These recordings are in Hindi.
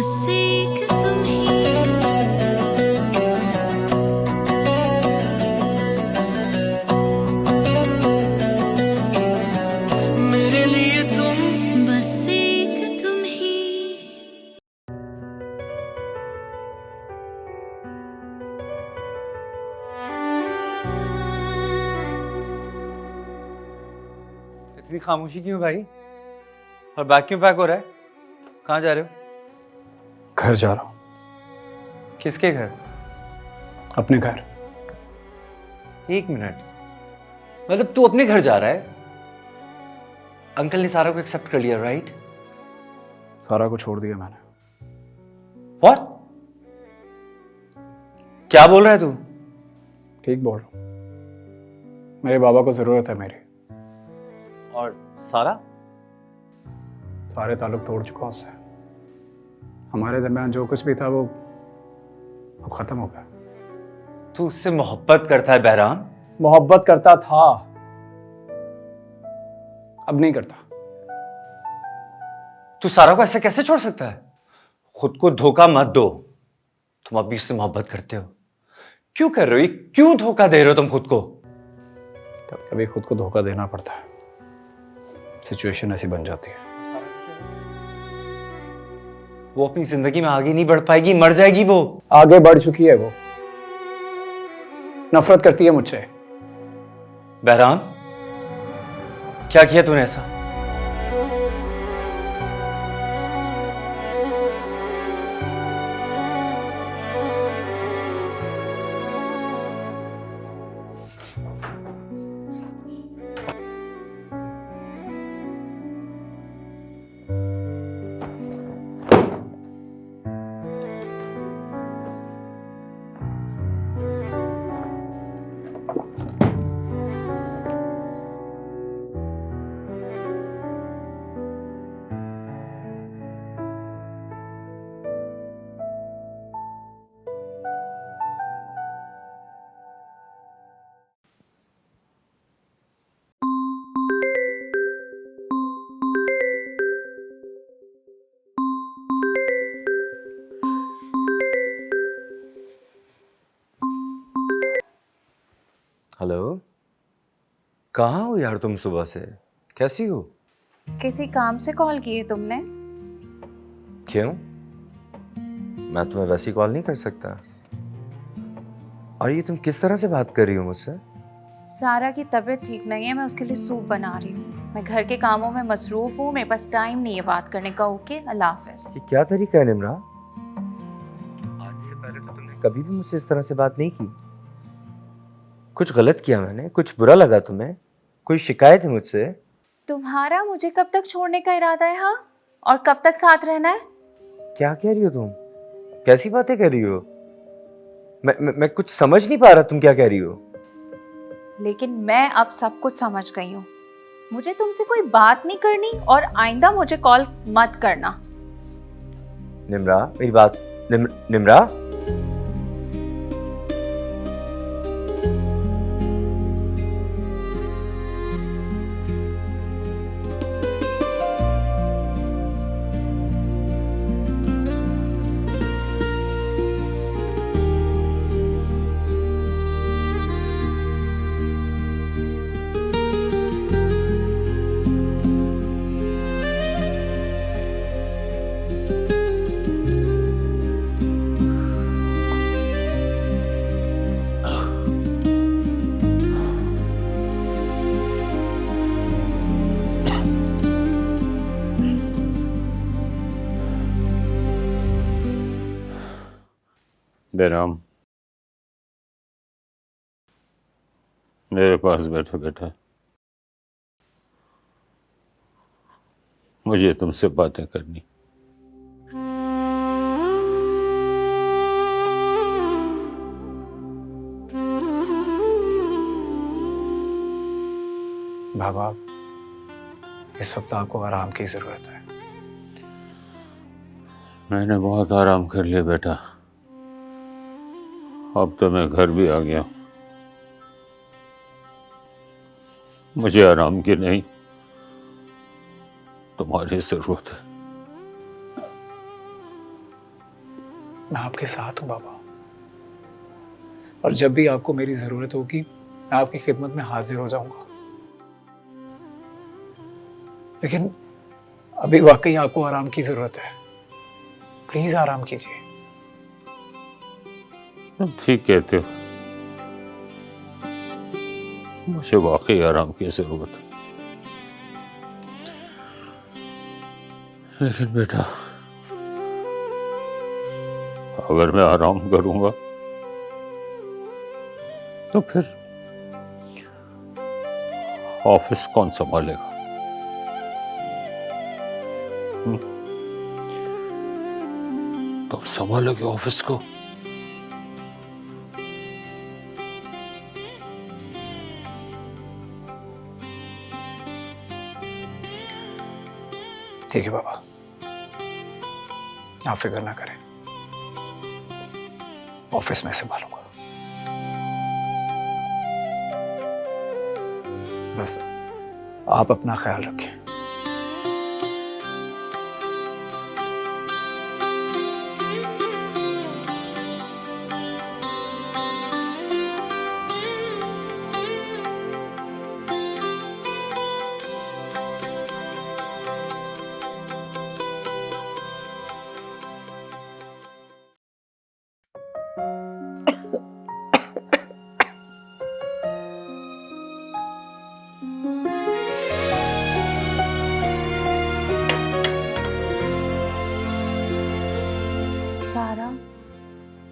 बस एक तुम ही। मेरे लिए तुम बस एक तुम ही। इतनी खामोशी क्यों भाई? और बैग क्यों पैक हो रहा है? कहाँ जा रहे हो? घर जा रहा हूँ। किसके घर? अपने घर। एक मिनट, मतलब तू अपने घर जा रहा है? अंकल ने सारा को एक्सेप्ट कर लिया, राइट? सारा को छोड़ दिया मैंने। व्हाट? क्या बोल रहा है तू? ठीक बोल रहा हूँ। मेरे बाबा को जरूरत है मेरी। और सारा? सारे ताल्लुक तोड़ चुका उससे। हमारे दरमियान जो कुछ भी था वो खत्म हो गया। तू उससे मोहब्बत करता है बहराम? मोहब्बत करता था, अब नहीं करता। तू सारा को ऐसे कैसे छोड़ सकता है? खुद को धोखा मत दो। तुम अभी उससे मोहब्बत करते हो। क्यों कर रहे हो ये? क्यों धोखा दे रहे हो तुम खुद को? कभी कभी खुद को धोखा देना पड़ता है, सिचुएशन ऐसी बन जाती है। वो अपनी जिंदगी में आगे नहीं बढ़ पाएगी, मर जाएगी वो। आगे बढ़ चुकी है वो। नफरत करती है मुझसे। बहराम, क्या किया तूने ऐसा? हेलो, कहाँ हो यार तुम सुबह से? कैसी हो? किसी काम से कॉल किए तुमने? क्यों? मैं तुम्हें वैसी कॉल नहीं कर सकता। और ये तुम किस तरह से बात कर रही हो मुझसे? सारा की तबीयत ठीक नहीं है, मैं उसके लिए सूप बना रही हूँ। मैं घर के कामों में मसरूफ हूँ, मेरे पास टाइम नहीं है बात करने का। ओके, अल्लाह हाफिज। ये क्या तरीका है निम्रा? आज से पहले तो तुमने कभी भी मुझसे इस तरह से बात नहीं की। कुछ गलत किया मैंने? कुछ बुरा लगा तुम्हें? कोई शिकायत है मुझसे? तुम्हारा मुझे कब तक छोड़ने का इरादा है? हाँ, और कब तक साथ रहना है? क्या कह रही हो तुम? कैसी बातें कर रही हो? मैं कुछ समझ नहीं पा रहा तुम क्या कह रही हो। लेकिन मैं अब सब कुछ समझ गई हूँ। मुझे तुमसे कोई बात नहीं करनी और आइंदा मुझे कॉल मत करना। निम्रा, मेरी बात। निम्रा, बेराम, मेरे पास बैठो बेटा। मुझे तुमसे बातें करनी। बाबा, इस वक्त आपको आराम की जरूरत है। मैंने बहुत आराम कर लिया बेटा। अब तो मैं घर भी आ गया। मुझे आराम की नहीं, तुम्हारी जरूरत है। मैं आपके साथ हूं बाबा, और जब भी आपको मेरी जरूरत होगी मैं आपकी खिदमत में हाजिर हो जाऊंगा। लेकिन अभी वाकई आपको आराम की जरूरत है, प्लीज आराम कीजिए। तुम ठीक कहते हो, मुझे वाकई आराम की जरूरत है। लेकिन बेटा, अगर मैं आराम करूंगा तो फिर ऑफिस कौन संभालेगा? तुम संभालोगे ऑफिस को? ठीक है बाबा, आप फिक्र ना करें, ऑफिस में संभालूंगा। बस आप अपना ख्याल रखें। सारा,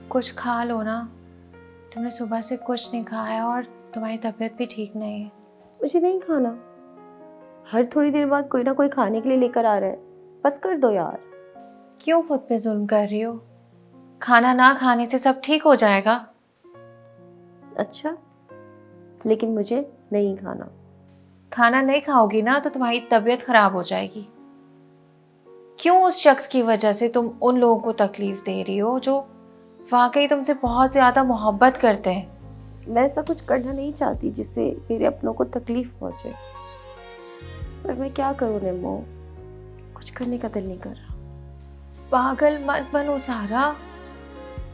कुछ खा लो ना। तुमने सुबह से कुछ नहीं खाया और तुम्हारी तबीयत भी ठीक नहीं है। मुझे नहीं खाना। हर थोड़ी देर बाद कोई ना कोई खाने के लिए लेकर आ रहा है। बस कर दो यार। क्यों खुद पे जुल्म कर रही हो? खाना ना खाने से सब ठीक हो जाएगा। अच्छा, लेकिन मुझे नहीं खाना। खाना नहीं खाओगी ना तो तुम्हारी तबीयत खराब हो जाएगी। क्यों उस शख्स की वजह से तुम उन लोगों को तकलीफ दे रही हो जो वाकई तुमसे बहुत ज़्यादा मोहब्बत करते हैं? मैं ऐसा कुछ करना नहीं चाहती जिससे मेरे अपनों को तकलीफ पहुंचे, पर मैं क्या करूं निम्मो, कुछ करने का दिल नहीं कर रहा। पागल मत बनो सारा,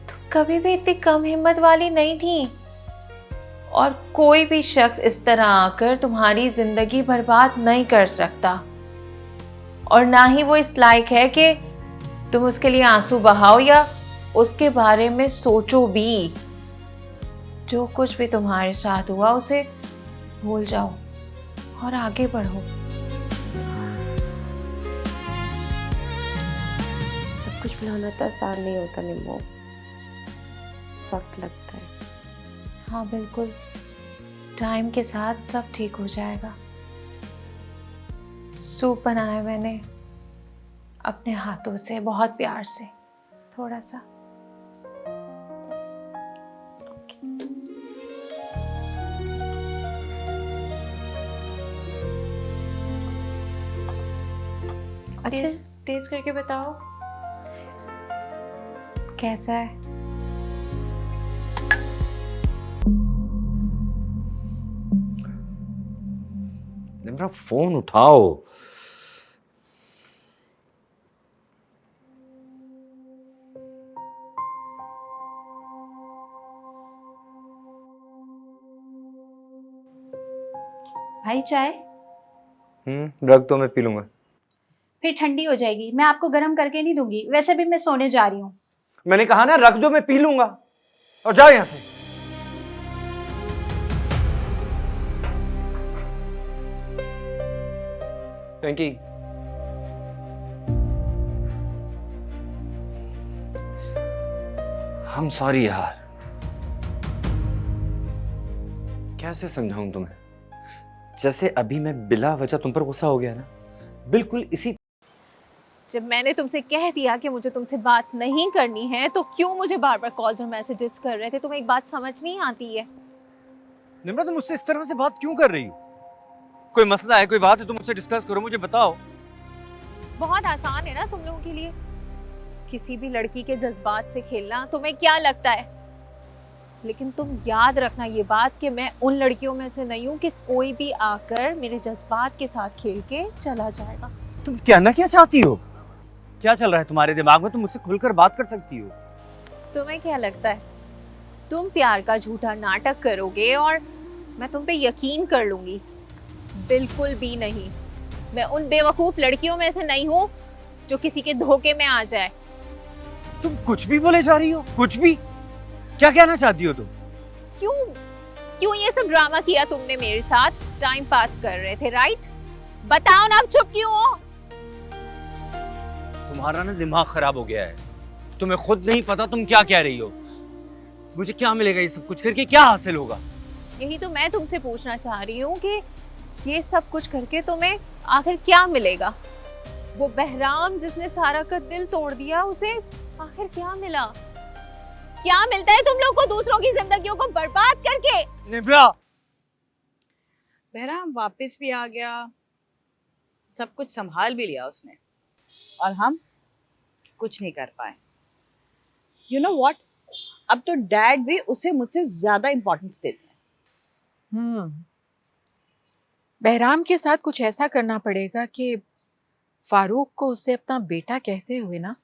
तुम कभी भी इतनी कम हिम्मत वाली नहीं थी। और कोई भी शख्स इस तरह आकर तुम्हारी जिंदगी बर्बाद नहीं कर सकता, और ना ही वो इस लायक है कि तुम उसके लिए आंसू बहाओ या उसके बारे में सोचो भी। जो कुछ भी तुम्हारे साथ हुआ उसे भूल जाओ और आगे बढ़ो। सब कुछ भुलाना तो आसान नहीं होता निम्मो, वक्त लगता है। हाँ बिल्कुल, टाइम के साथ सब ठीक हो जाएगा। सूप बनाया मैंने अपने हाथों से, बहुत प्यार से, थोड़ा सा। टेस्ट करके बताओ कैसा है। निम्रा, फोन उठाओ। भाई चाय? रख दो, मैं पी लूंगा। फिर ठंडी हो जाएगी, मैं आपको गर्म करके नहीं दूंगी। वैसे भी मैं सोने जा रही हूँ। मैंने कहा ना रख दो, मैं पी लूंगा। और जाओ यहां से। पिंकी, हम सॉरी यार। कैसे समझाऊं तुम्हें? जैसे अभी मैं बिला वजह तुम पर गुस्सा हो गया ना, बिल्कुल इसी। जब मैंने तुमसे कह दिया कि मुझे तुमसे बात नहीं करनी है तो क्यों मुझे बार बार कॉल्स और मैसेजेस कर रहे थे? तुम्हें एक बात समझ नहीं आती है? निम्रा, तुम मुझसे इस तरह से बात क्यों कर रही हो? कोई मसला है, कोई बात है तो मुझसे डिस्कस करो, मुझे बताओ। बहुत आसान है ना तुम लोगों के लिए किसी भी लड़की के जज्बात से खेलना। तुम्हें क्या लगता है? लेकिन तुम याद रखना ये बात कि मैं उन लड़कियों में से नहीं हूँ कि कोई भी आकर मेरे जज्बात के साथ खेल के चला जाएगा। तुम कहना क्या चाहती हो? क्या चल रहा है तुम्हारे दिमाग में? तुम मुझसे खुलकर बात कर सकती हो। तुम्हें क्या लगता है तुम प्यार का झूठा नाटक करोगे और मैं तुम पे यकीन कर लूंगी? बिल्कुल भी नहीं। मैं उन बेवकूफ लड़कियों में से नहीं हूँ जो किसी के धोखे में आ जाए। तुम कुछ भी बोले जा रही हो, कुछ भी। क्या कहना चाहती हो तुम? क्यों क्यों ये सब ड्रामा किया तुमने मेरे साथ? टाइम पास कर रहे थे, राइट? बताओ ना, अब चुप क्यों हो? तुम्हारा ना दिमाग खराब हो गया है। तुम्हें खुद नहीं पता तुम क्या कह रही हो। मुझे क्या मिलेगा ये सब कुछ करके? क्या हासिल होगा? यही तो मैं तुमसे पूछना चाह रही हूँ कि ये सब कुछ करके तुम्हें आखिर क्या मिलेगा? वो बहराम जिसने सारा का दिल तोड़ दिया, उसे आखिर क्या मिला? क्या मिलता है तुम लोग को दूसरों की जिंदगियों को बर्बाद करके? निब्रा, बहराम वापस भी आ गया, सब कुछ संभाल भी लिया उसने, और हम कुछ नहीं कर पाए। यू नो व्हाट, अब तो डैड भी उसे मुझसे ज्यादा इंपॉर्टेंस देते हैं। बहराम के साथ कुछ ऐसा करना पड़ेगा कि फारूक को उसे अपना बेटा कहते हुए ना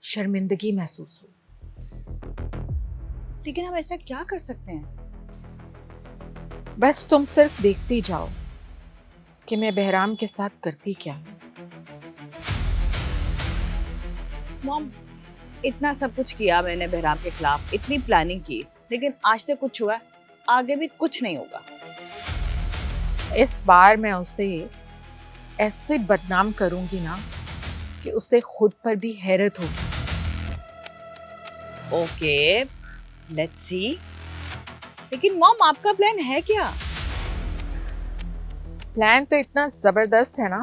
शर्मिंदगी महसूस हो। लेकिन हम ऐसा क्या कर सकते हैं? बस तुम सिर्फ देखती जाओ कि मैं बहराम के साथ करती क्या हूं। मॉम, इतना सब कुछ किया मैंने बहराम के खिलाफ, इतनी प्लानिंग की, लेकिन आज तक कुछ हुआ, आगे भी कुछ नहीं होगा। इस बार मैं उसे ऐसे बदनाम करूंगी ना कि उसे खुद पर भी हैरत होगी। Okay, let's see. लेकिन मॉम, आपका प्लान है क्या? प्लान तो इतना जबरदस्त है ना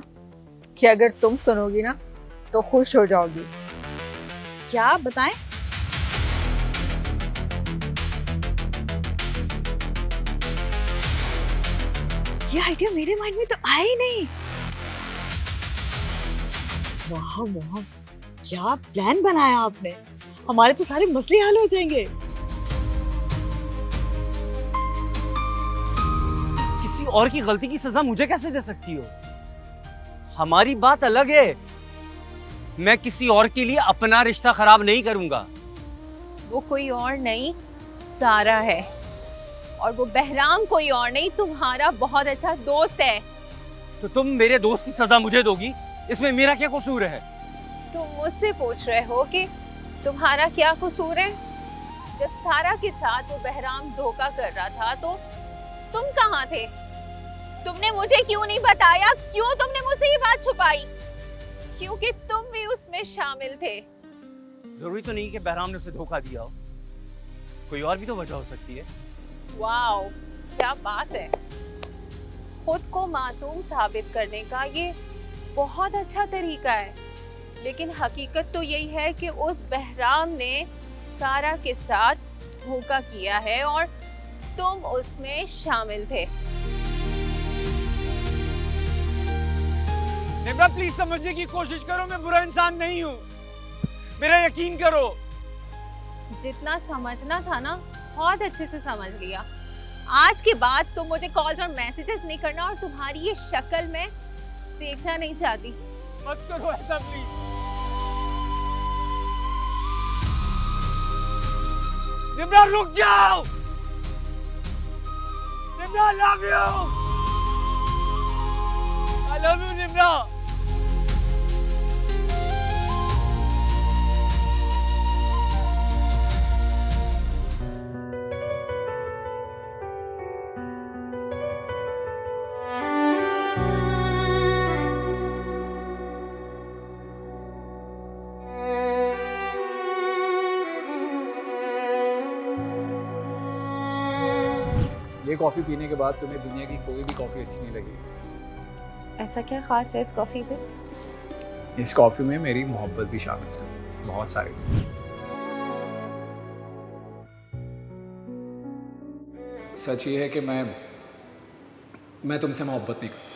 कि अगर तुम सुनोगी ना तो खुश हो जाओगी। क्या बताएं? ये आइडिया मेरे माइंड में तो आया ही नहीं। वाह वाह, क्या प्लान बनाया आपने! हमारे तो सारे मसले हल हो जाएंगे। किसी और की गलती की सजा मुझे कैसे दे सकती हो? हमारी बात अलग है। मैं किसी और के लिए अपना रिश्ता खराब नहीं करूंगा। वो कोई और नहीं, सारा है। और वो बहराम कोई और नहीं, तुम्हारा बहुत अच्छा दोस्त है। तो तुम मेरे दोस्त की सजा मुझे दोगी? इसमें मेरा क्या कसूर है? तुम मुझसे पूछ रहे हो कि तुम्हारा क्या कसूर है? जब सारा के साथ वो बहराम धोखा कर रहा था तो तुम कहाँ थे? तुमने मुझे क्यों नहीं बताया? क्यों तुमने मुझसे ये बात छुपाई? क्योंकि तुम भी उसमें शामिल थे। जरूरी तो नहीं कि बहराम ने उसे धोखा दिया हो, कोई और भी तो वजह हो सकती है। वाओ, क्या बात है! खुद को मासूम साबित करने का ये बहुत अच्छा तरीका है, लेकिन हकीकत तो यही है कि उस बहराम ने सारा के साथ धोखा किया है और तुम उसमें शामिल थे। निब्रा, प्लीज समझने की कोशिश करो, मैं बुरा इंसान नहीं हूँ, मेरा यकीन करो। जितना समझना था ना, बहुत अच्छे से समझ लिया। आज के बाद तुम मुझे कॉल्स और मैसेजेस नहीं करना, और तुम्हारी ये शक्ल मैं देखना नहीं चाहती। मत करो ऐसा प्लीज। निब्रा, रुक जाओ। Nibra, I love you. I love you, Nibra. ये कॉफ़ी पीने के बाद तुम्हें दुनिया की कोई भी कॉफ़ी अच्छी नहीं लगेगी। ऐसा क्या खास है इस कॉफी पे? इस कॉफ़ी में मेरी मोहब्बत भी शामिल है, बहुत सारी। सच ये है कि मैं तुमसे मोहब्बत नहीं करता।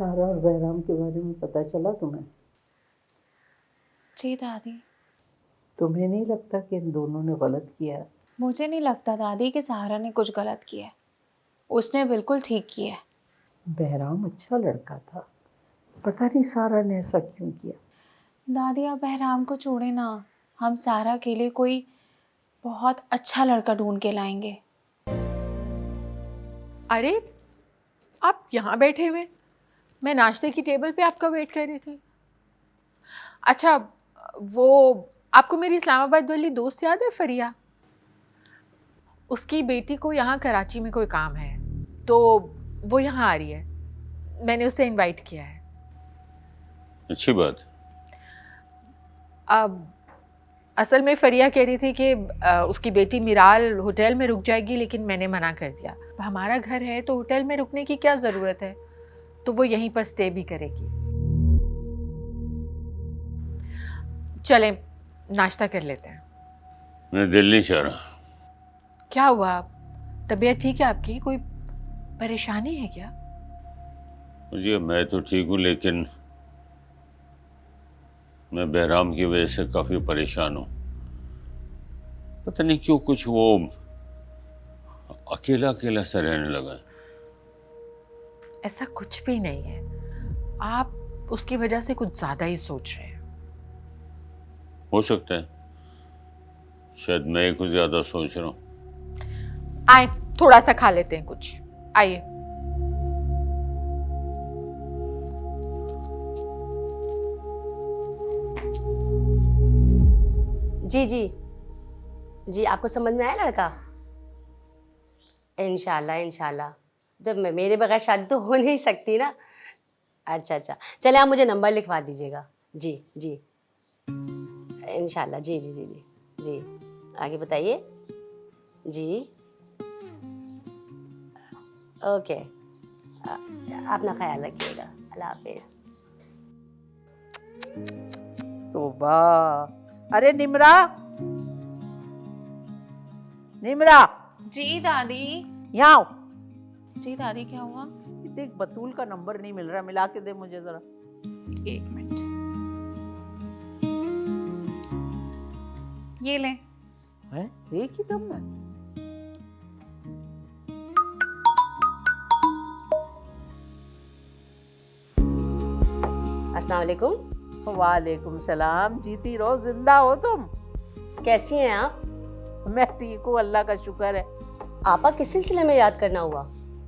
सारा और बहराम के बारे में पता चला तुम्हें? जी दादी। तुम्हें नहीं लगता कि इन दोनों ने गलत किया है? मुझे नहीं लगता दादी कि सहारा ने कुछ गलत किया है। उसने बिल्कुल ठीक किया है। बहराम अच्छा लड़का था, पता नहीं सारा ने ऐसा क्यों किया। दादी आप बहराम को छोड़े ना, हम सारा के लिए कोई बहुत अच्छा लड़का ढूंढ के लाएंगे। अरे आप यहाँ बैठे हुए, मैं नाश्ते की टेबल पे आपका वेट कर रही थी। अच्छा, वो आपको मेरी इस्लामाबाद वाली दोस्त याद है, फरिया? उसकी बेटी को यहाँ कराची में कोई काम है तो वो यहाँ आ रही है। मैंने उसे इनवाइट किया है। अच्छी बात। अब असल में फरिया कह रही थी कि उसकी बेटी मिराल होटल में रुक जाएगी, लेकिन मैंने मना कर दिया। हमारा घर है तो होटल में रुकने की क्या ज़रूरत है, तो वो यहीं पर स्टे भी करेगी। चलें नाश्ता कर लेते हैं। मैं दिल नहीं चाह रहा। क्या हुआ, तबीयत ठीक है आपकी? कोई परेशानी है क्या? मुझे, मैं तो ठीक हूँ, लेकिन मैं बहराम की वजह से काफ़ी परेशान हूँ। पता नहीं क्यों कुछ वो अकेला अकेला सा रहने लगा है। ऐसा कुछ भी नहीं है, आप उसकी वजह से कुछ ज़्यादा ही सोच रहे हैं। हो सकता है, शायद मैं ही कुछ ज़्यादा सोच रहा हूँ। आए थोड़ा सा खा लेते हैं कुछ, आइए। जी जी जी, आपको समझ में आया लड़का? इंशाल्लाह इंशाल्लाह। जब मैं, मेरे बगैर शादी तो हो नहीं सकती ना। अच्छा अच्छा, चले आप मुझे नंबर लिखवा दीजिएगा। जी जी इंशाल्लाह। जी जी जी जी जी, आगे बताइए। जी ओके, अपना ख्याल रखिएगा। अल्लाह हाफिज़। तोबा। अरे निमरा, निमरा। जी दादी। यहाँ आओ। जी दादी, क्या हुआ? देख, बतूल का नंबर नहीं मिल रहा, मिला के दे मुझे जरा। एक मिनट, ये ले। हैं? एक ही दम में? अस्सलाम वालेकुम। वालेकुम सलाम। जीती रहो, जिंदा हो तुम। कैसी हैं आप? मैं ठीक हूँ, अल्लाह का शुक्र है। आपा किस सिलसिले में याद करना हुआ?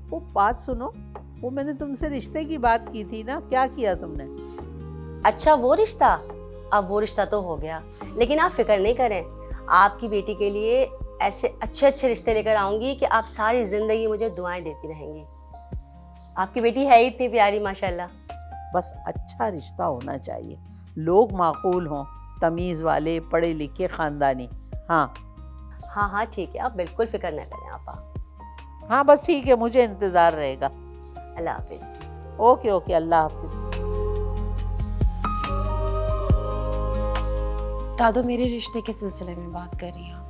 वो बात सुनो, वो मैंने तुमसे रिश्ते की बात की थी ना, क्या किया तुमने? अच्छा, वो रिश्ता? अब वो रिश्ता तो हो गया, लेकिन आप फिक्र नहीं करें, आपकी बेटी के लिए ऐसे अच्छे अच्छे रिश्ते लेकर आऊंगी कि आप सारी जिंदगी मुझे दुआएं देती रहेंगी। आपकी बेटी है ही इतनी प्यारी माशाल्लाह। बस अच्छा रिश्ता होना चाहिए, लोग माकूल हों, तमीज़ वाले, पढ़े लिखे, ख़ानदानी। हाँ हाँ हाँ ठीक है, आप बिल्कुल फिक्र न करें आपा। हाँ बस ठीक है, मुझे इंतज़ार रहेगा। अल्लाह हाफिज़। ओके ओके, अल्लाह हाफिज़। दादू मेरे रिश्ते के सिलसिले में बात कर रही हूँ।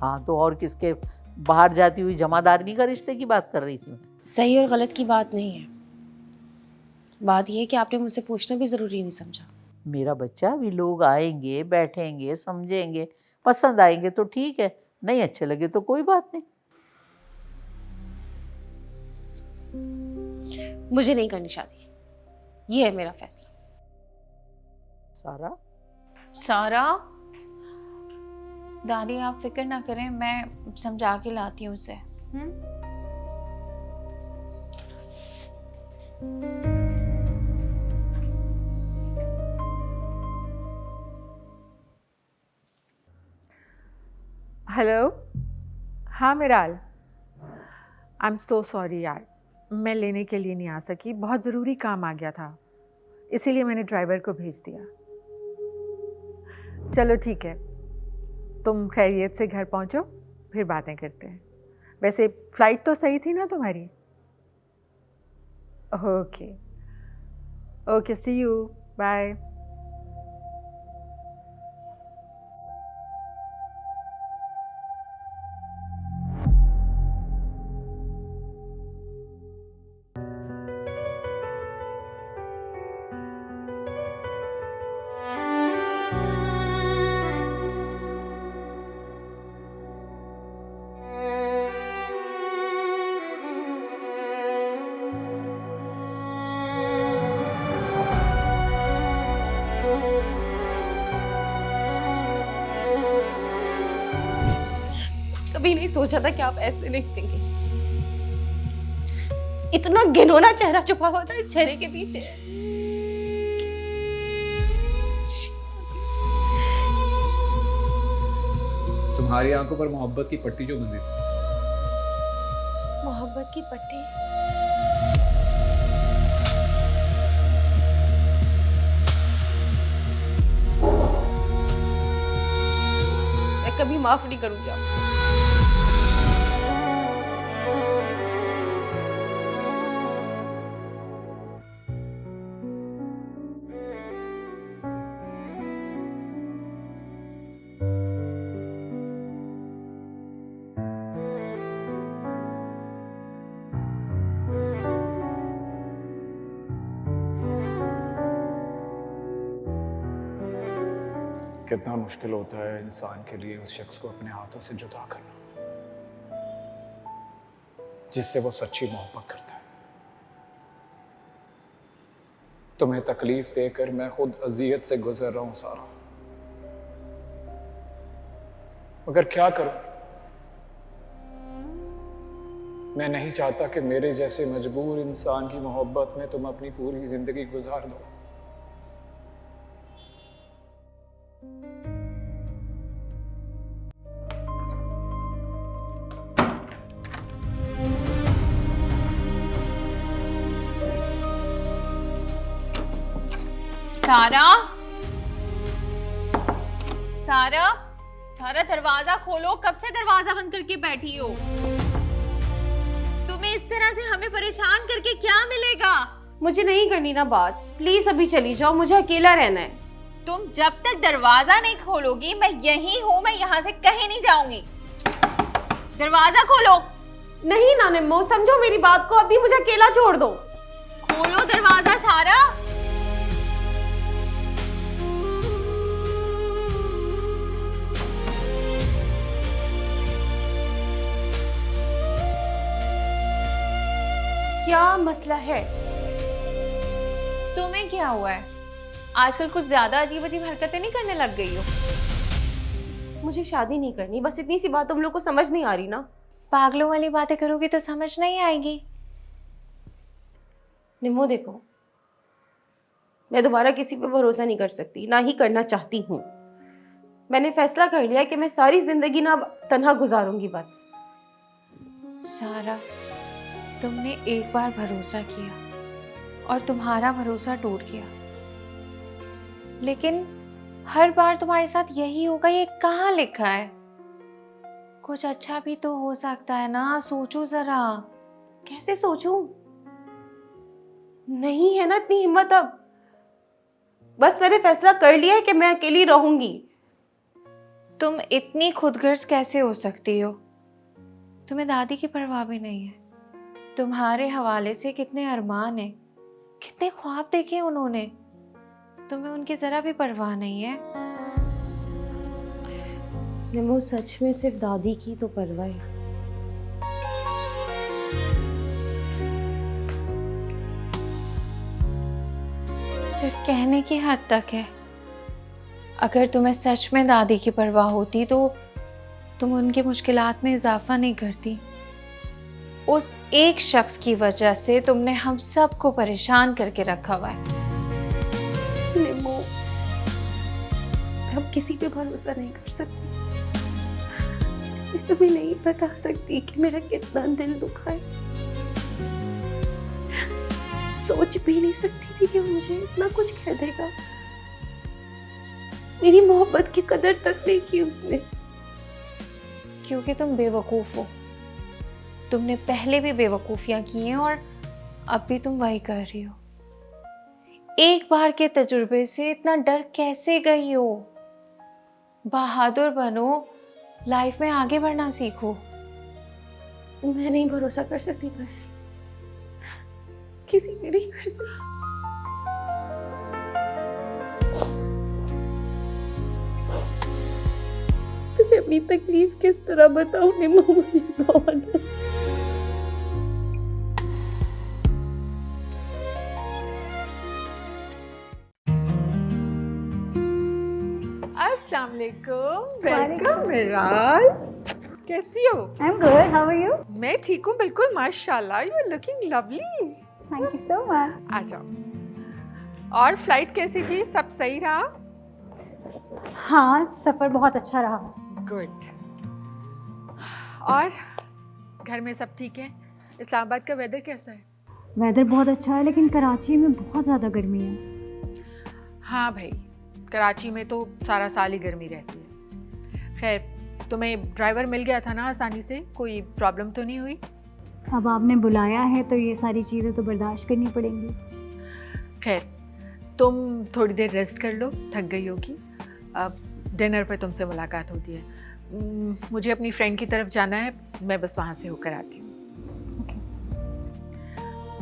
हाँ तो और किसके, बाहर जाती हुई जमादारनी का रिश्ते की बात कर रही थी। सही और गलत की बात नहीं है, बात यह है कि आपने मुझसे पूछना भी ज़रूरी नहीं समझा। मेरा बच्चा, भी लोग आएंगे, बैठेंगे, समझेंगे, पसंद आएंगे तो ठीक है, नहीं अच्छे लगे तो कोई बात नहीं। मुझे नहीं करनी शादी, ये है मेरा फैसला। सारा, सारा, दादी आप फिक्र ना करें, मैं समझा के लाती हूँ उसे। हेलो। हाँ मिराल, आई एम सो सॉरी यार, मैं लेने के लिए नहीं आ सकी, बहुत ज़रूरी काम आ गया था, इसीलिए मैंने ड्राइवर को भेज दिया। चलो ठीक है, तुम खैरियत से घर पहुंचो, फिर बातें करते हैं। वैसे फ़्लाइट तो सही थी ना तुम्हारी? Okay okay, see you, bye. सोचा था कि आप ऐसे नहीं देंगे। इतना घिनौना चेहरा छुपा हुआ था इस चेहरे के पीछे। तुम्हारी आंखों पर मोहब्बत की पट्टी जो बंधी थी, मोहब्बत की पट्टी? मैं कभी माफ नहीं करूंगी आपको। कितना मुश्किल होता है इंसान के लिए उस शख्स को अपने हाथों से जुदा करना जिससे वो सच्ची मोहब्बत करता है। तुम्हें तकलीफ देकर मैं खुद अजियत से गुजर रहा हूं सारा, मगर क्या करूं? मैं नहीं चाहता कि मेरे जैसे मजबूर इंसान की मोहब्बत में तुम अपनी पूरी जिंदगी गुजार दो। सारा, सारा, सारा दरवाजा खोलो। कब से दरवाजा बंद करके बैठी हो? तुम्हें इस तरह से हमें परेशान करके क्या मिलेगा? मुझे नहीं करनी ना बात, प्लीज अभी चली जाओ, मुझे अकेला रहना है। तुम जब तक दरवाजा नहीं खोलोगी मैं यहीं हूँ, मैं यहाँ से कहीं नहीं जाऊंगी। दरवाजा खोलो। नहीं ना निम्मो, समझो मेरी बात को, अभी मुझे अकेला छोड़ दो। खोलो दरवाजा सारा। क्या मसला है? तुम्हें क्या हुआ है? आजकल कुछ ज्यादा अजीब अजीब हरकतें नहीं करने लग गई हो? मुझे शादी नहीं करनी, बस इतनी सी बात तुम लोग को समझ नहीं आ रही ना? पागलों वाली बातें करोगी तो समझ नहीं आएगी। निम्मो देखो, मैं दोबारा किसी पे भरोसा नहीं कर सकती, ना ही करना चाहती हूँ। मैंने फैसला कर लिया कि मैं सारी जिंदगी ना तन्हा गुजारूंगी बस। सारा, तुमने एक बार भरोसा किया और तुम्हारा भरोसा टूट गया, लेकिन हर बार तुम्हारे साथ यही होगा ये कहाँ लिखा है? कुछ अच्छा भी तो हो सकता है ना, सोचो जरा। कैसे सोचूं? नहीं है ना इतनी हिम्मत अब। बस मैंने फैसला कर लिया है कि मैं अकेली रहूंगी। तुम इतनी खुदगर्ज कैसे हो सकती हो? तुम्हें दादी की परवाह भी नहीं है। तुम्हारे हवाले से कितने अरमान हैं, कितने ख्वाब देखे उन्होंने, तुम्हें उनकी जरा भी परवाह नहीं है। निम्मो सच में सिर्फ दादी की तो परवाह है। सिर्फ कहने की हद तक है। अगर तुम्हें सच में दादी की परवाह होती तो तुम उनकी मुश्किलात में इजाफा नहीं करती। उस एक शख्स की वजह से तुमने हम सबको परेशान करके रखा हुआ है। निम्मो, अब किसी पे भरोसा नहीं कर सकती। मैं तुम्हें नहीं बता सकती कि मेरा कितना दिल दुखा है। सोच भी नहीं सकती थी कि मुझे इतना कुछ कह देगा। मेरी मोहब्बत की कदर तक नहीं की उसने। क्योंकि तुम बेवकूफ हो। तुमने पहले भी बेवकूफियां की हैं और अब भी तुम वही कर रही हो। एक बार के तजुर्बे से इतना डर कैसे गई हो? बहादुर बनो, लाइफ में आगे बढ़ना सीखो। मैं नहीं भरोसा कर सकती, बस किसी पे नहीं कर सकती। मैं अपनी तकलीफ किस तरह बताऊं निम्मो, मुझे बहुत। अस्सलाम वालेकुम, वेलकम मिराल। कैसी हो? I am good, how are you? मैं ठीक हूँ बिल्कुल, माशाल्लाह, you are looking lovely. Thank you so much. आ जाओ। और फ्लाइट कैसी थी? सब सही रहा? हाँ, सफ़र बहुत अच्छा रहा। गुड। और घर में सब ठीक है? इस्लामाबाद का वेदर कैसा है? वेदर बहुत अच्छा है, लेकिन कराची में बहुत ज़्यादा गर्मी है। हाँ भाई, कराची में तो सारा साल ही गर्मी रहती है। खैर, तुम्हें ड्राइवर मिल गया था ना आसानी से? कोई प्रॉब्लम तो नहीं हुई? अब आपने बुलाया है तो ये सारी चीज़ें तो बर्दाश्त करनी पड़ेंगी। खैर, तुम थोड़ी देर रेस्ट कर लो, थक गई होगी। अब डिनर पे तुमसे मुलाकात होती है। मुझे अपनी फ्रेंड की तरफ जाना है, मैं बस वहाँ से होकर आती हूँ।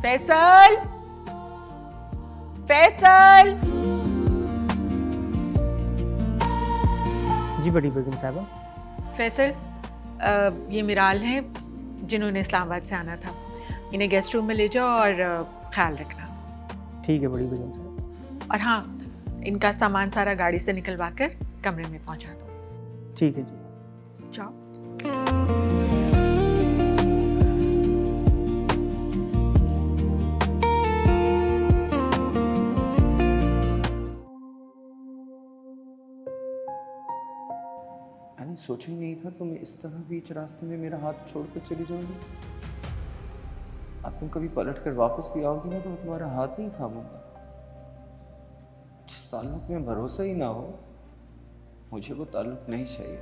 फैसल, फैसल। जी बड़ी बेगम साहबा। फैसल, ये मिराल हैं जिन्होंने इस्लामाबाद से आना था। इन्हें गेस्ट रूम में ले जाओ और ख्याल रखना। ठीक है बड़ी बेगम साहबा। और हाँ, इनका सामान सारा गाड़ी से निकलवा कर कमरे में पहुंचा दो। ठीक है जी। जाओ। मैंने सोचा ही नहीं था तुम इस तरह बीच रास्ते में मेरा हाथ छोड़ कर चली जाओगी। अब तुम कभी पलट कर वापस भी आओगी ना तो मैं तुम्हारा हाथ नहीं थामूंगा। जिस ताल्लुक में भरोसा ही ना हो, मुझे वो ताल्लुक नहीं चाहिए।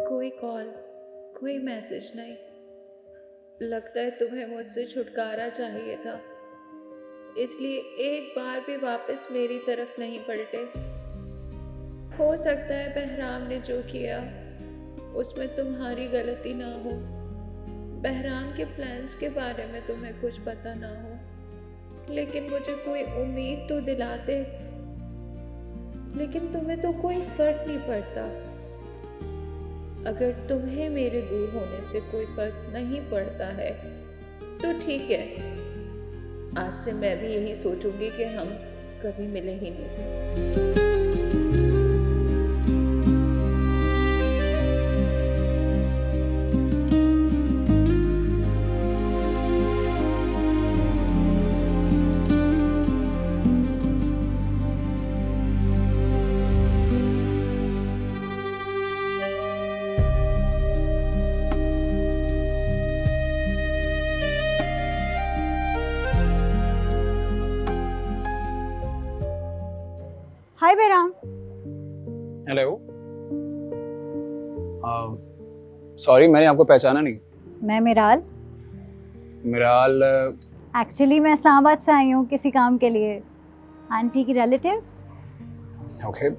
कोई कॉल, कोई मैसेज नहीं। लगता है तुम्हें मुझसे छुटकारा चाहिए था, इसलिए एक बार भी वापस मेरी तरफ नहीं पलटे। हो सकता है बहराम ने जो किया उसमें तुम्हारी गलती ना हो, बहराम के प्लान्स के बारे में तुम्हें कुछ पता ना हो, लेकिन मुझे कोई उम्मीद तो दिलाते। लेकिन तुम्हें तो कोई फर्क नहीं पड़ता। अगर तुम्हें मेरे दूर होने से कोई फर्क नहीं पड़ता है तो ठीक है, आज से मैं भी यही सोचूंगी कि हम कभी मिले ही नहीं। हाय बहराम। हेलो। सॉरी, मैंने आपको पहचाना नहीं। मैं मिराल। मिराल? एक्चुअली मैं इस्लामाबाद से आई हूँ किसी काम के लिए, आंटी की रिलेटिव। ओके,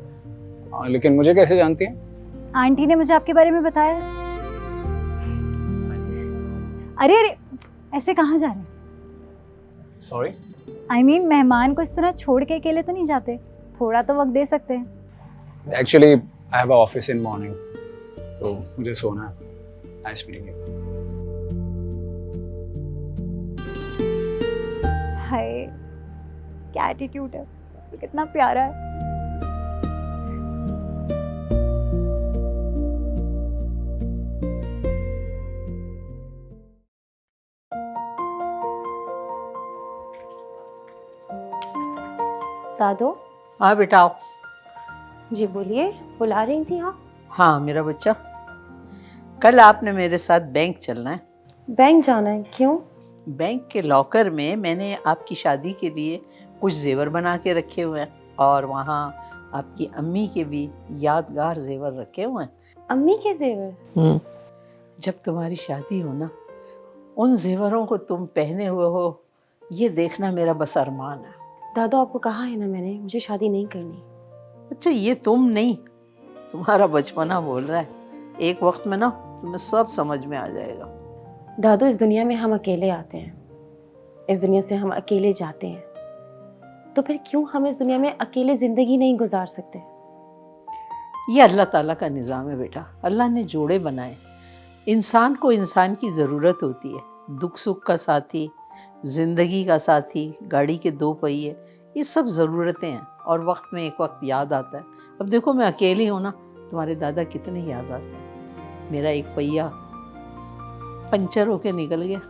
लेकिन मुझे कैसे जानती हैं? आंटी ने मुझे आपके बारे में बताया। अरे अरे, ऐसे कहाँ जा रहे हैं? सॉरी। I mean, मेहमान को इस तरह छोड़ के अकेले तो नहीं जाते, थोड़ा तो वक्त दे सकते हैं। Actually I have a office in morning, तो मुझे सोना है। Nice meeting you. हाय, क्या एटीट्यूड है, कितना प्यारा है। दादो। हाँ बेटा आओ। जी बोलिए, बुला रही थी आप? हाँ मेरा बच्चा, कल आपने मेरे साथ बैंक चलना है। बैंक जाना है? क्यों? बैंक के लॉकर में मैंने आपकी शादी के लिए कुछ जेवर बना के रखे हुए हैं और वहाँ आपकी अम्मी के भी यादगार जेवर रखे हुए हैं। अम्मी के जेवर? जब तुम्हारी शादी हो ना, उन जेवरों को तुम पहने हुए हो, ये देखना मेरा बस अरमान है। दादो, आपको कहा है ना मैंने, मुझे शादी नहीं करनी। अच्छा, ये तुम नहीं, तुम्हारा बचपना बोल रहा है। एक वक्त में ना तुम्हें सब समझ में आ जाएगा। दादो, इस दुनिया में हम अकेले आते हैं, इस दुनिया से हम अकेले जाते हैं, तो फिर क्यों हम इस दुनिया में अकेले जिंदगी नहीं गुजार सकते? ये अल्लाह ताला का निज़ाम है बेटा। अल्लाह ने जोड़े बनाए, इंसान को इंसान की ज़रूरत होती है। दुख सुख का साथी, ज़िंदगी का साथी, गाड़ी के 2 पहिए, ये सब ज़रूरतें हैं और वक्त में एक वक्त याद आता है। अब देखो मैं अकेली हूँ ना, तुम्हारे दादा कितने याद आते हैं। मेरा एक पहिया पंचर होके निकल गया।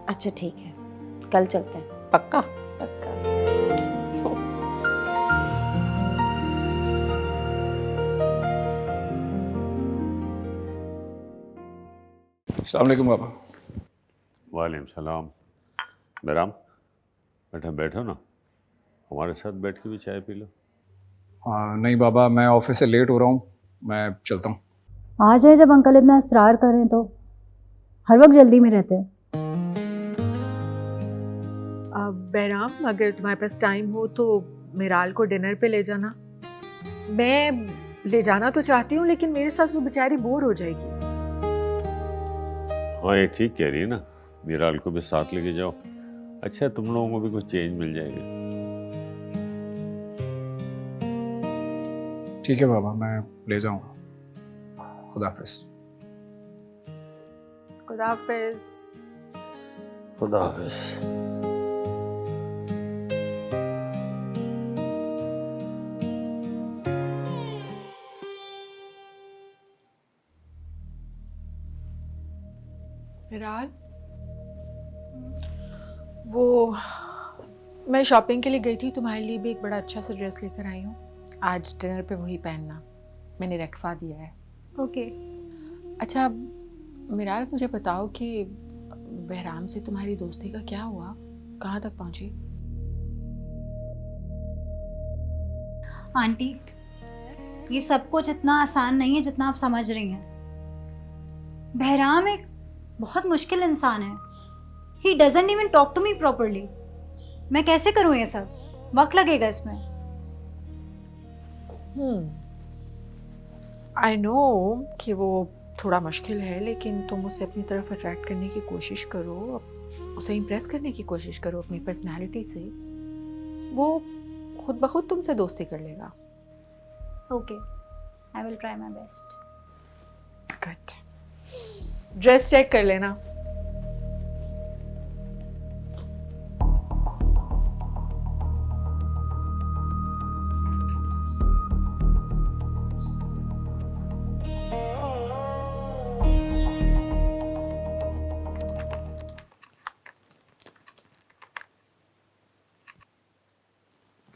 अच्छा ठीक है, कल चलते हैं। पक्का? पक्का। अस्सलाम वालेकुम बाबा। वालेकुम सलाम। बहराम बेटा बैठो ना, हमारे साथ बैठ के भी चाय पी लो। नहीं बाबा, मैं ऑफिस से लेट हो रहा हूँ, मैं चलता हूँ। आ जाए जब अंकल इतना इसरार करें तो, हर वक्त जल्दी में रहते हैं। बहराम, अगर तुम्हारे पास टाइम हो तो मिराल को डिनर पे ले जाना। मैं ले जाना तो चाहती हूँ लेकिन मेरे साथ वो बेचारी बोर हो जाएगी। हाँ ये ठीक कह रही है ना, मीराल को भी साथ लेके जाओ, अच्छा तुम लोगों को भी कुछ चेंज मिल जाएगा। ठीक है बाबा, मैं ले जाऊँगा। खुदा हाफिज। खुदा हाफिज। खुदा हाफिज। मिराल, वो मैं शॉपिंग के लिए गई थी, तुम्हारे लिए भी एक बड़ा अच्छा सा ड्रेस लेकर आई हूँ। आज डिनर पे वही पहनना, मैंने रखवा दिया है। ओके। अच्छा मिराल, मुझे बताओ कि बहराम से तुम्हारी दोस्ती का क्या हुआ, कहाँ तक पहुँची? आंटी, ये सब कुछ इतना आसान नहीं है जितना आप समझ रही हैं। बहराम एक बहुत मुश्किल इंसान है। He doesn't even talk to me properly. मैं कैसे करूँ ये सब? वक्त लगेगा इसमें। आई नो कि वो थोड़ा मुश्किल है, लेकिन तुम उसे अपनी तरफ अट्रैक्ट करने की कोशिश करो, उसे इम्प्रेस करने की कोशिश करो अपनी पर्सनालिटी से। वो खुद ब खुद तुमसे दोस्ती कर लेगा। Okay, I will try my best. Good. Dress check कर लेना।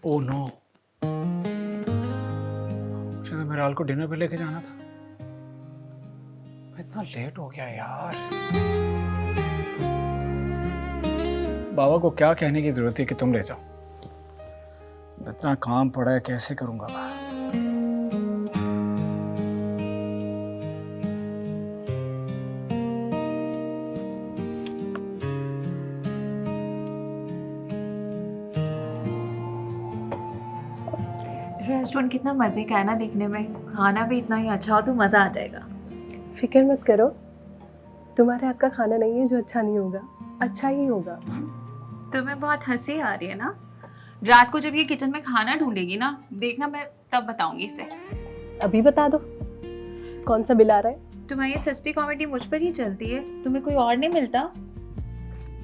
ओह नो, मुझे तो मिराल को डिनर पे लेके जाना था। इतना लेट हो गया यार। बाबा को क्या कहने की जरूरत है कि तुम ले जाओ, इतना काम पड़ा है, कैसे करूंगा मैं? रेस्टोरेंट कितना मज़े का है ना देखने में, खाना भी इतना ही अच्छा हो तो मज़ा आ जाएगा। फिक्र मत करो, तुम्हारे हाथ का खाना नहीं है जो अच्छा नहीं होगा, अच्छा ही होगा। तुम्हें बहुत हंसी आ रही है ना? रात को जब ये किचन में खाना ढूंढेगी ना, देखना मैं तब बताऊंगी इसे। अभी बता दो, कौन सा बिल आ रहा है? तुम्हारी ये सस्ती कॉमेडी मुझ पर ही चलती है, तुम्हें कोई और नहीं मिलता?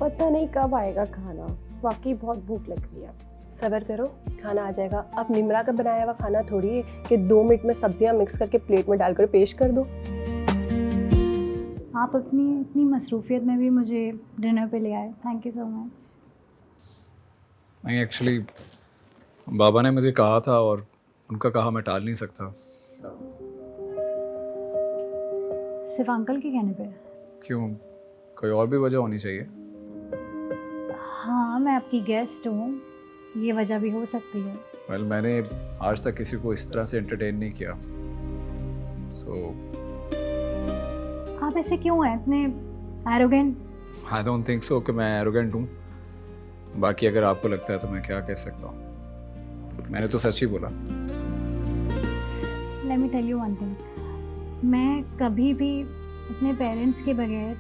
पता नहीं कब आएगा खाना, वाकई बहुत भूख लग रही है। सब्र करो, खाना आ जाएगा। अब निमरा का बनाया हुआ खाना थोड़ी है कि 2 मिनट में सब्जियां मिक्स करके प्लेट में डालकर पेश कर दो। आप अपनी इतनी मसरूफियत में भी मुझे डिनर पे ले आए, थैंक यू सो मच। नहीं, एक्चुअली बाबा ने मुझे कहा था और उनका कहा मैं टाल नहीं सकता। सिर्फ अंकल के कहने पे? क्यों, कोई और भी वजह होनी चाहिए? हाँ, मैं आपकी गेस्ट हूँ, ये वजह भी हो सकती है। वेल, मैंने आज तक किसी को इस तरह से एंटरटेन नहीं किया, सो आप ऐसे क्यों हैं, इतने arrogant? I don't think so कि मैं एरोगेंट हूँ। बाकी अगर आपको लगता है तो मैं क्या कह सकता हूँ, मैंने तो सच ही बोला। Let me tell you one thing, मैं कभी भी अपने पेरेंट्स के बगैर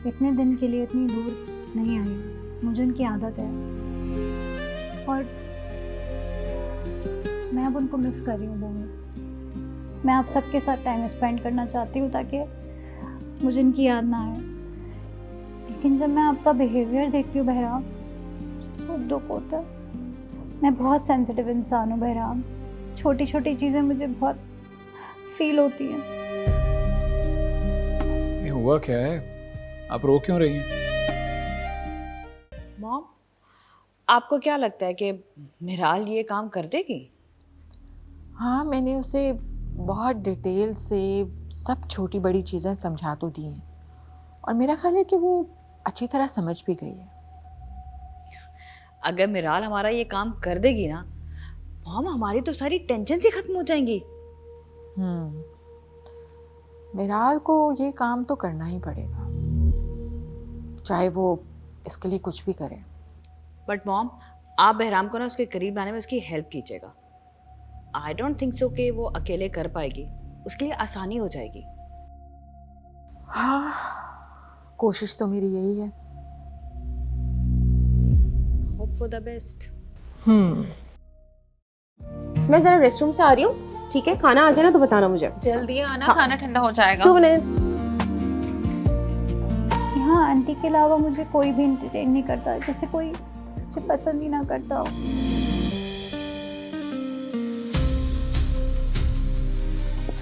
इतने दिन के लिए इतनी दूर नहीं आई। मुझे उनकी आदत है और मैं अब उनको मिस कर रही हूँ बहुत। मैं आप सबके साथ टाइम स्पेंड करना चाहती हूँ ताकि मुझे इनकी याद ना आए। लेकिन जब मैं आपका बिहेवियर देखती हूँ बहराम, बहुत दुख होता है। मैं बहुत सेंसिटिव इंसान हूँ बहराम, छोटी छोटी चीज़ें मुझे बहुत फील होती हैं। ये हुआ क्या है? आप रो क्यों रही हैं? मॉम, आपको क्या लगता है कि मिराल ये काम कर देगी? हाँ, मैंने उसे बहुत डिटेल से सब छोटी बड़ी चीज़ें समझा तो दी हैं और मेरा ख्याल है कि वो अच्छी तरह समझ भी गई है। अगर मिराल हमारा ये काम कर देगी ना मॉम, हमारी तो सारी टेंशन ही खत्म हो जाएंगी। मिराल को ये काम तो करना ही पड़ेगा, चाहे वो इसके लिए कुछ भी करे। बट मॉम, आप बहराम को ना उसके करीब आने में उसकी हेल्प कीजिएगा। आई डोंट थिंक सो कि वो अकेले कर पाएगी, उसके लिए आसानी हो जाएगी। हाँ, कोशिश तो मेरी यही है। Hope for the best. मैं जरा रेस्टरूम से आ रही हूँ, ठीक है? खाना आ जाए ना तो बताना मुझे। जल्दी आना, हाँ। खाना ठंडा हो जाएगा। 2 मिनट। यहाँ आंटी के अलावा मुझे कोई भी इंटरटेन नहीं करता, जैसे कोई मुझे पसंद ही ना करता हो।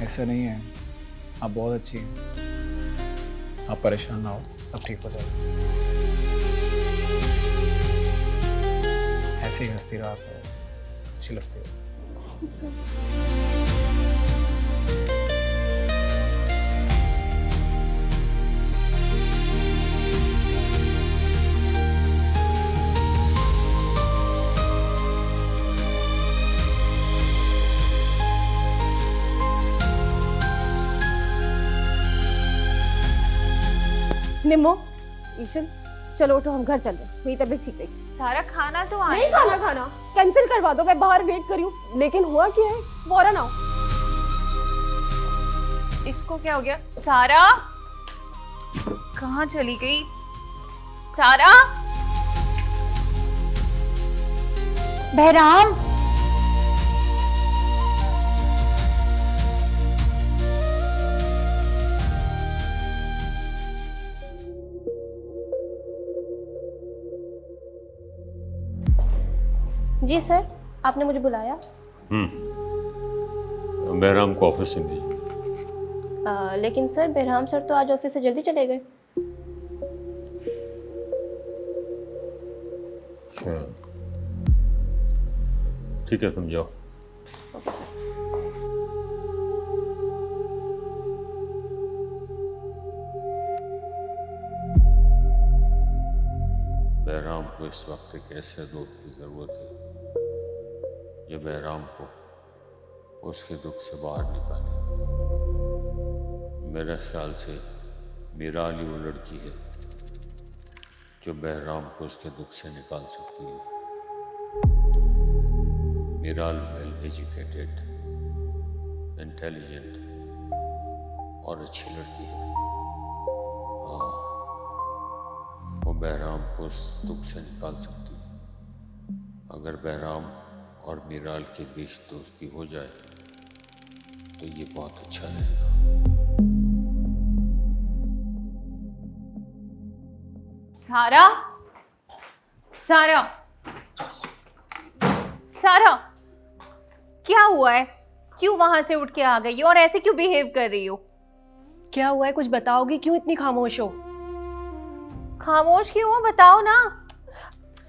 ऐसा नहीं है, आप बहुत अच्छी हैं। आप परेशान ना हो, सब ठीक हो जाएगा। ऐसे ही हंसती रहा करो, अच्छी लगती है। निम्मो, ईशन, चलो उठो, हम घर चलते हैं। मेरी तबीयत ठीक नहीं। सारा खाना तो नहीं आएगा। खाना कैंसिल करवा दो, मैं बाहर वेट कर रही हूँ। लेकिन हुआ क्या है? फौरन आओ। इसको क्या हो गया? सारा कहाँ चली गई? सारा, बहराम, जी सर, आपने मुझे बुलाया? बहराम को ऑफिस से भेजिए। लेकिन सर, बहराम सर तो आज ऑफिस से जल्दी चले गए। अच्छा, ठीक है, तुम जाओ। Okay sir. बहराम को इस वक्त एक ऐसे दोस्त की ज़रूरत है जो बहराम को उसके दुख से बाहर निकाले। मेरे ख्याल से मिराल ही वो लड़की है जो बहराम को उसके दुख से निकाल सकती है। मिराल वेल एजुकेटेड, इंटेलिजेंट और अच्छी लड़की है। हाँ, वो बहराम को उस दुख से निकाल सकती है। अगर बहराम और मिराल के बीच दोस्ती हो जाए तो ये बहुत अच्छा रहेगा। सारा, सारा, सारा, क्या हुआ है? क्यों वहां से उठ के आ गई और ऐसे क्यों बिहेव कर रही हो? क्या हुआ है? कुछ बताओगी? क्यों इतनी खामोश हो? खामोश क्यों हो? बताओ ना।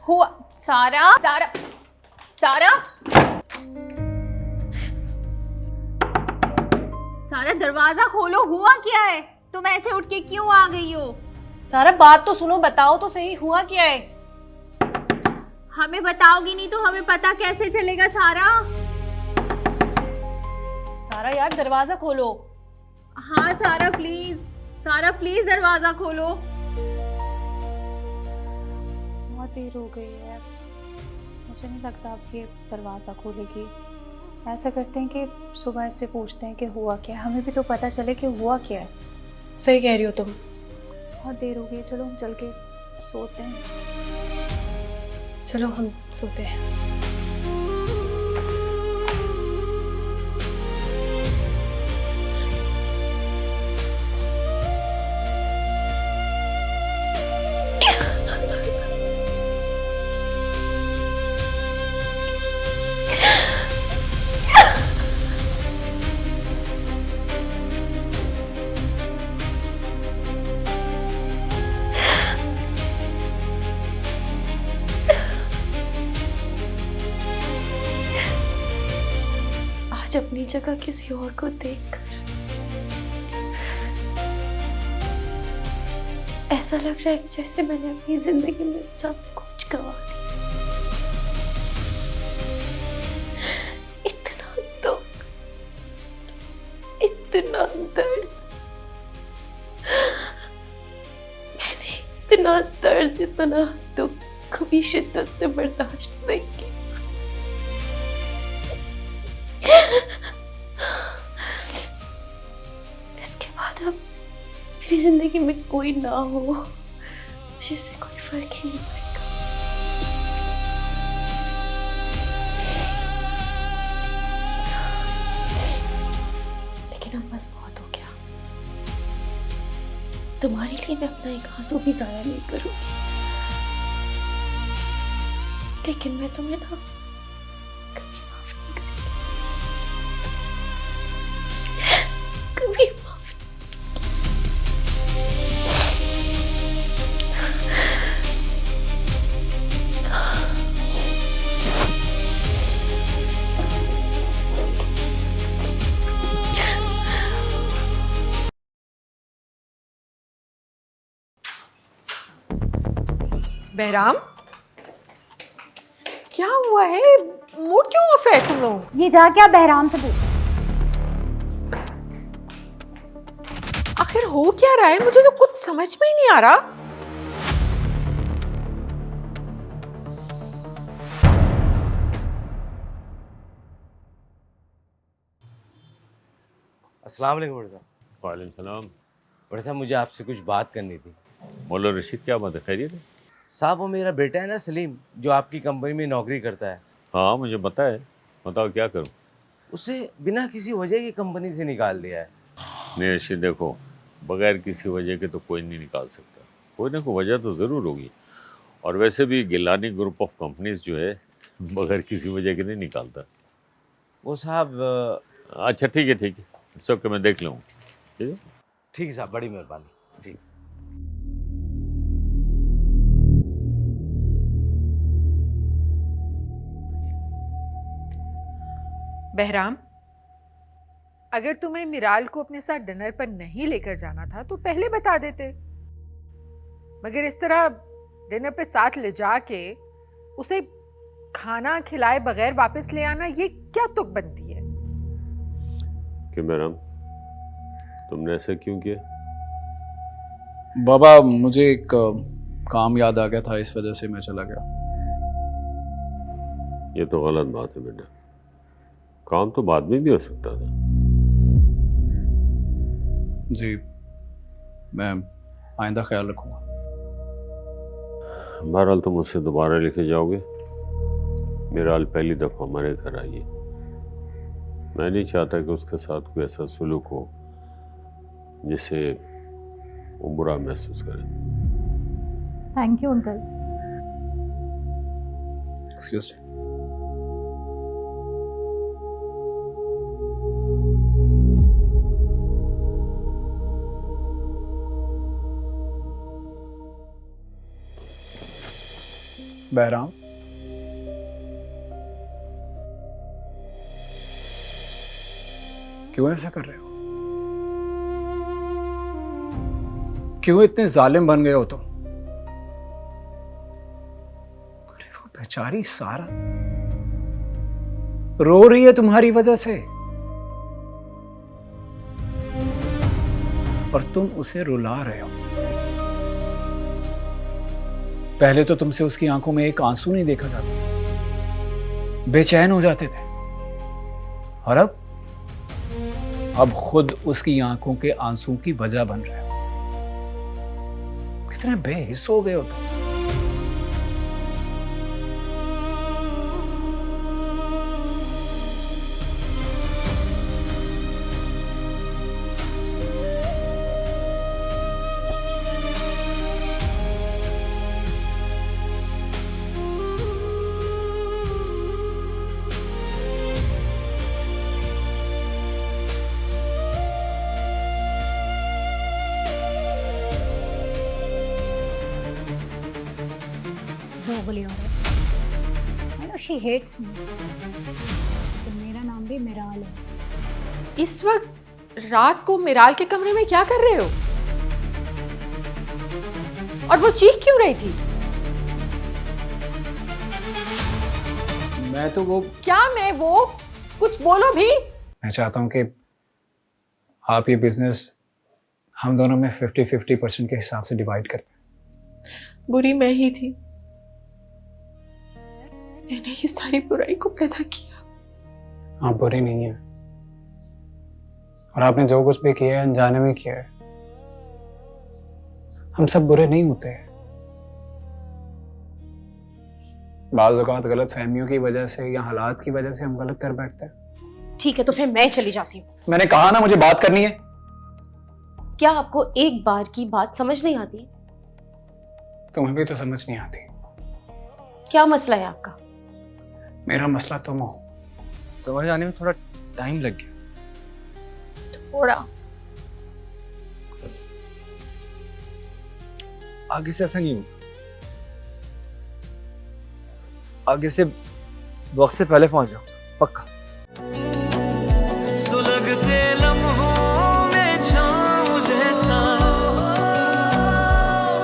हुआ सारा, सारा, सारा, सारा, दरवाजा खोलो। हुआ क्या है? तुम ऐसे उठ के क्यों आ गई हो? सारा, बात तो सुनो, बताओ तो सही, हुआ क्या है? हमें बताओगी नहीं तो हमें पता कैसे चलेगा? सारा, सारा यार, दरवाजा खोलो। हाँ सारा प्लीज, सारा प्लीज दरवाजा खोलो। बहुत देर हो गई है, मुझे नहीं लगता अब ये दरवाज़ा खोलेगी। ऐसा करते हैं कि सुबह से पूछते हैं कि हुआ क्या है, हमें भी तो पता चले कि हुआ क्या है। सही कह रही हो तुम। बहुत देर हो गई, चलो हम चल के सोते हैं। चलो हम सोते हैं। आज अपनी जगह किसी और को देखकर ऐसा लग रहा है कि जैसे मैंने अपनी जिंदगी में सब कुछ गवा दिया। इतना दुख, इतना दर्द, मैंने इतना दर्द, इतना दुख कभी शिद्दत से बर्दाश्त नहीं किया। इसके बाद अब मेरी जिंदगी में कोई ना हो, मुझे इससे कोई फर्क ही नहीं पड़ेगा। लेकिन अब बस बहुत हो गया। तुम्हारे लिए मैं अपना एक आंसू भी जाया नहीं करूंगी, लेकिन मैं तुम्हें ना कभी माफ नहीं करूंगी, कभी माफ। बहराम, क्या हुआ है? मूड क्यों ऑफ है तुम लोग? ये जाके आप बहराम से पूछो। आखिर हो क्या रहा है? मुझे तो कुछ समझ में ही नहीं आ रहा। अस्सलाम वालेकुम बड़े साहब। वालेकुम सलाम। बड़े साहब, मुझे आपसे कुछ बात करनी थी। मौला रशीद, क्या बात है? खैरियत है? साहब, वो मेरा बेटा है ना सलीम, जो आपकी कंपनी में नौकरी करता है। हाँ, मुझे पता है। बताओ क्या करूँ? उसे बिना किसी वजह की कंपनी से निकाल दिया है। नहीं रशीद, देखो, बगैर किसी वजह के तो कोई नहीं निकाल सकता। कोई ना कोई वजह तो ज़रूर होगी। और वैसे भी गिलानी ग्रुप ऑफ कंपनीज जो है बगैर किसी वजह के नहीं निकालता। वो साहब अच्छा ठीक है, ठीक है, इट्स ओके, मैं देख लूँ। ठीक है, ठीक है साहब, बड़ी मेहरबानी। ठीक। बहराम, अगर तुम्हें मिराल को अपने साथ डिनर पर नहीं लेकर जाना था तो पहले बता देते, मगर इस तरह डिनर पे साथ ले जाके उसे खाना खिलाए बगैर वापस ले आना, ये क्या तुक बनती है? कि बहराम, तुमने ऐसा क्यों किया? बाबा, मुझे एक काम याद आ गया था, इस वजह से मैं चला गया। ये तो गलत बात है बेटा। काम तो बाद में भी हो सकता था। जी, मैं आइंदा ख्याल रखूंगा। बहरहाल तुम उससे दोबारा लिखे जाओगे। मिराल पहली दफ़ा हमारे घर आई है। मैं नहीं चाहता कि उसके साथ कोई ऐसा सुलूक हो जिससे वो बुरा महसूस करे। Thank you uncle. Excuse me. Bahram, क्यों ऐसा कर रहे हो? क्यों इतने जालिम बन गए हो तुम? अरे वो बेचारी सारा रो रही है तुम्हारी वजह से, और तुम उसे रुला रहे हो। पहले तो तुमसे उसकी आंखों में एक आंसू नहीं देखा जाता था, बेचैन हो जाते थे, और अब खुद उसकी आंखों के आंसू की वजह बन रहे हो। कितने बेहिस हो गए हो तुम। दोगली औरत। I know she hates me. तो मेरा नाम नाम भी मिराल है। इस वक्त रात को मिराल के कमरे में क्या कर रहे हो? और वो चीख क्यों रही थी? मैं तो वो क्या मैं वो? कुछ बोलो भी। मैं चाहता हूँ कि आप ये बिजनेस हम दोनों में 50-50% के हिसाब से डिवाइड करते हैं। बुरी मैं ही थी, मैंने ये सारी बुराई को पैदा किया। आप बुरी नहीं है, और आपने जो कुछ भी किया है अनजाने में किया है। हम सब बुरे नहीं होते हैं, बाज़ औक़ात गलत फहमियों की वजह से या हालात की वजह से हम गलत कर बैठते हैं। ठीक है, तो फिर मैं चली जाती हूँ। मैंने कहा ना मुझे बात करनी है। क्या आपको एक बार की बात समझ नहीं आती? तुम्हें भी तो समझ नहीं आती। क्या मसला है आपका? मेरा मसला तुम हो। समझ आने में थोड़ा टाइम लग गया। थोड़ा? आगे से ऐसा नहीं हो, आगे से वक्त से पहले पहुंच जाओ, पक्का। सुलगते लम्हों में छाँव जैसा,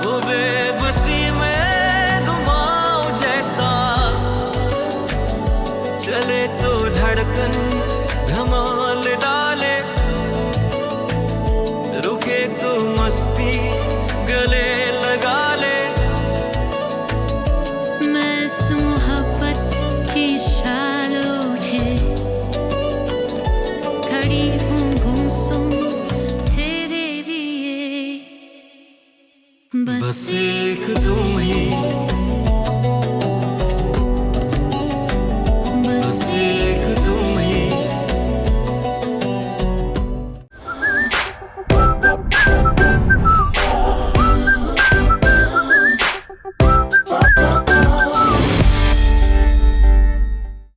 वो बेबसी में घुमाव जैसा, चले तो धड़कन धमाल डाले, रुके तो मस्ती गले लगा ले। मैं मोहब्बत की शालो है, खड़ी हूँ गुमसुम तेरे लिए, बस एक